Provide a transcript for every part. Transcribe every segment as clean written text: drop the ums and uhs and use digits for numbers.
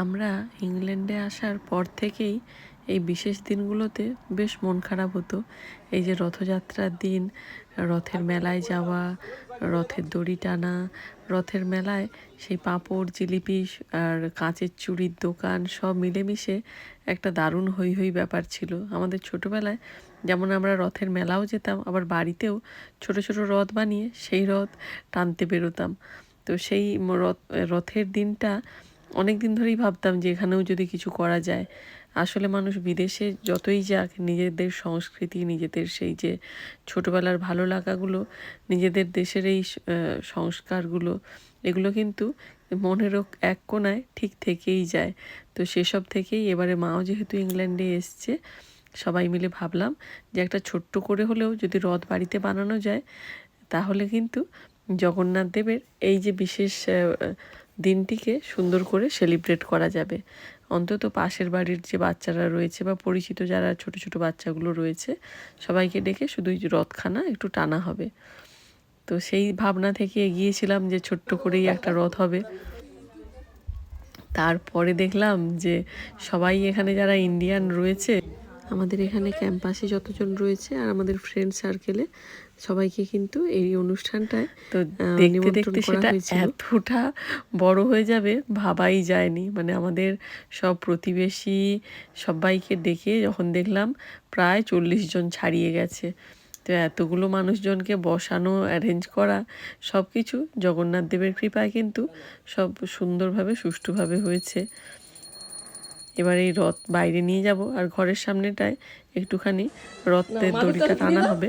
আমরা ইংল্যান্ডে আসার পর থেকেই এই বিশেষ দিনগুলোতে বেশ মন খারাপ হতো। এই যে রথযাত্রার দিন, রথের মেলায় যাওয়া, রথের দড়ি টানা, রথের মেলায় সেই পাঁপড়, জিলিপি আর কাঁচের চুড়ির দোকান সব মিলেমিশে একটা দারুণ হৈ হৈ ব্যাপার ছিল। আমাদের ছোটোবেলায় যেমন আমরা রথের মেলাও যেতাম, আবার বাড়িতেও ছোট ছোট রথ বানিয়ে সেই রথ টানতে বেরোতাম। তো সেই রথের দিনটা অনেক দিন ধরেই ভাবতাম যে এখানেও যদি কিছু করা যায়। আসলে মানুষ বিদেশে যতই যাক, নিজেদের সংস্কৃতি, নিজেদের সেই যে ছোটোবেলার ভালো লাগাগুলো, নিজেদের দেশের এই সংস্কারগুলো, এগুলো কিন্তু মনেরও এক কোণায় ঠিক থেকেই যায়। তো সেসব থেকেই এবারে মাও যেহেতু ইংল্যান্ডে এসছে, সবাই মিলে ভাবলাম যে একটা ছোট্ট করে হলেও যদি রথ বাড়িতে বানানো যায়, তাহলে কিন্তু জগন্নাথ দেবের এই যে বিশেষ দিনটিকে সুন্দর করে সেলিব্রেট করা যাবে। অন্তত পাশের বাড়ির যে বাচ্চারা রয়েছে বা পরিচিত যারা ছোট ছোট বাচ্চাগুলো রয়েছে, সবাইকে ডেকে শুধু রথখানা একটু টানা হবে। তো সেই ভাবনা থেকে এগিয়েছিলাম যে ছোট্ট করেই একটা রথ হবে। তারপরে দেখলাম যে সবাই এখানে যারা ইন্ডিয়ান রয়েছে, আমাদের এখানে ক্যাম্পাসে যতজন রয়েছে আর আমাদের ফ্রেন্ড সার্কেলে সবাইকে কিন্তু এই অনুষ্ঠানটায় তো দেখতে দেখতে সেটা এতটা বড় হয়ে যাবে ভাবাই যায়নি। মানে আমাদের সব প্রতিবেশী সবাইকে ডেকে যখন দেখলাম প্রায় 40 জন ছাড়িয়ে গেছে। তো এতগুলো মানুষজনকে বসানো, অ্যারেঞ্জ করা, সব কিছু জগন্নাথ দেবের কৃপায় কিন্তু সব সুন্দরভাবে সুষ্ঠুভাবে হয়েছে। এবার এই রথ বাইরে নিয়ে যাব আর ঘরের সামনেটায় একটুখানি রথের দড়িটা টানা হবে।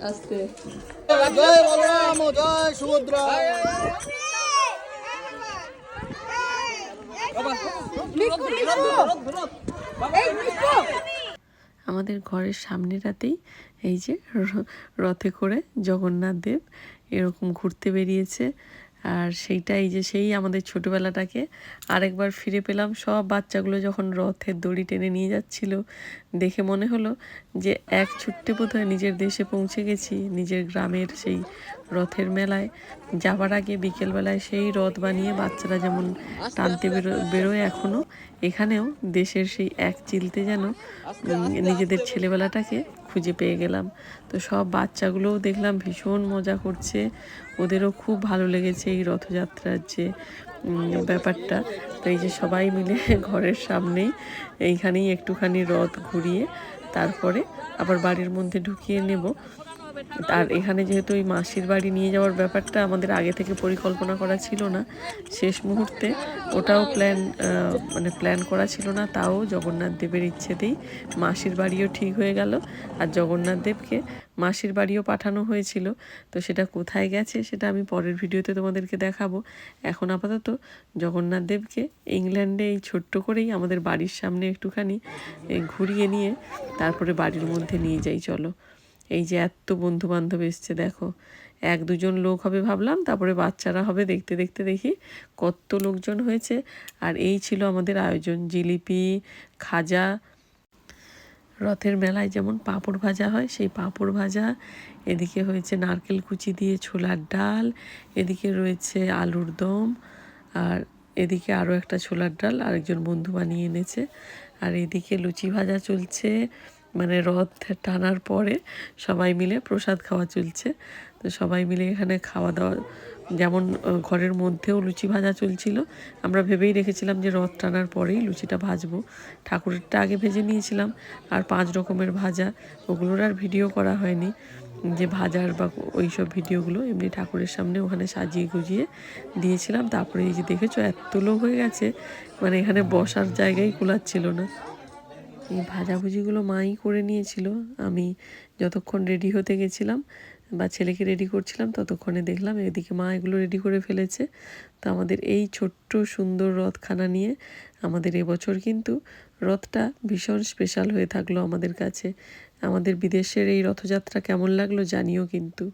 আস্তে আমাদের ঘরের সামনেটাতেই এই যে রথে করে জগন্নাথ দেব এরকম ঘুরতে বেরিয়েছে। আর সেইটাই যে সেই আমাদের ছোটোবেলাটাকে আরেকবার ফিরে পেলাম। সব বাচ্চাগুলো যখন রথের দড়ি টেনে নিয়ে যাচ্ছিল, দেখে মনে হলো যে এক ছুট্টে বোধহয় নিজের দেশে পৌঁছে গেছি, নিজের গ্রামের সেই রথের মেলায় যাবার আগে বিকেলবেলায় সেই রথ বানিয়ে বাচ্চারা যেমন টানতে বেরোয় এখনও, এখানেও দেশের সেই এক চিলতে যেন নিজেদের ছেলেবেলাটাকে খুঁজে পেয়ে গেলাম। তো সব বাচ্চাগুলোও দেখলাম ভীষণ মজা করছে, ওদেরও খুব ভালো লেগেছে এই রথযাত্রার যে ব্যাপারটা। তো এই যে সবাই মিলে ঘরের সামনেই এইখানেই একটুখানি রথ ঘুরিয়ে তারপরে আবার বাড়ির মধ্যে ঢুকিয়ে নেব। আর এখানে যেহেতু ওই মাসির বাড়ি নিয়ে যাওয়ার ব্যাপারটা আমাদের আগে থেকে পরিকল্পনা করা ছিল না, শেষ মুহূর্তে ওটাও প্ল্যান করা ছিল না, তাও জগন্নাথ দেবের ইচ্ছেতেই মাসির বাড়িও ঠিক হয়ে গেল আর জগন্নাথ দেবকে মাসির বাড়িও পাঠানো হয়েছিল। তো সেটা কোথায় গেছে সেটা আমি পরের ভিডিওতে তোমাদেরকে দেখাবো। এখন আপাতত জগন্নাথ দেবকে ইংল্যান্ডে এই ছোট্ট করেই আমাদের বাড়ির সামনে একটুখানি ঘুরিয়ে নিয়ে তারপরে বাড়ির মধ্যে নিয়ে যাই চলো। এই যে এত বন্ধু বান্ধব এসছে দেখো, 1-2 লোক হবে ভাবলাম, তারপরে বাচ্চারা হবে। দেখতে দেখতে দেখি কত লোকজন হয়েছে। আর এই ছিল আমাদের আয়োজন, জিলিপি, খাজা, রথের মেলায় যেমন পাঁপড় ভাজা হয় সেই পাঁপড় ভাজা, এদিকে হয়েছে নারকেল কুচি দিয়ে ছোলার ডাল, এদিকে রয়েছে আলুর দম, আর এদিকে আরও একটা ছোলার ডাল আরেকজন বন্ধু বানিয়ে এনেছে। আর এদিকে লুচি ভাজা চলছে, মানে রথ টানার পরে সবাই মিলে প্রসাদ খাওয়া চলছে। তো সবাই মিলে এখানে খাওয়া দাওয়া, যেমন ঘরের মধ্যেও লুচি ভাজা চলছিল। আমরা ভেবেই রেখেছিলাম যে রথ টানার পরেই লুচিটা ভাজবো, ঠাকুরেরটা আগে ভেজে নিয়েছিলাম। আর 5 রকমের ভাজা, ওগুলোর আর ভিডিও করা হয়নি, যে ভাজার বা ওই সব ভিডিওগুলো এমনি ঠাকুরের সামনে ওখানে সাজিয়ে গুজিয়ে দিয়েছিলাম। তারপরে এই যে দেখেছো এত লোক হয়ে গেছে, মানে এখানে বসার জায়গায় কুলাচ্ছিল না। এই ভাজাভুজিগুলো মাই করে নিয়েছিল, আমি যতক্ষণ রেডি হতে গেছিলাম বা ছেলেকে রেডি করছিলাম ততক্ষণে দেখলাম এদিকে মা এগুলো রেডি করে ফেলেছে। তো আমাদের এই ছোট্ট সুন্দর রথখানা নিয়ে আমাদের এবছর কিন্তু রথটা ভীষণ স্পেশাল হয়ে থাকলো আমাদের কাছে। আমাদের বিদেশের এই রথযাত্রা কেমন লাগলো জানিও কিন্তু।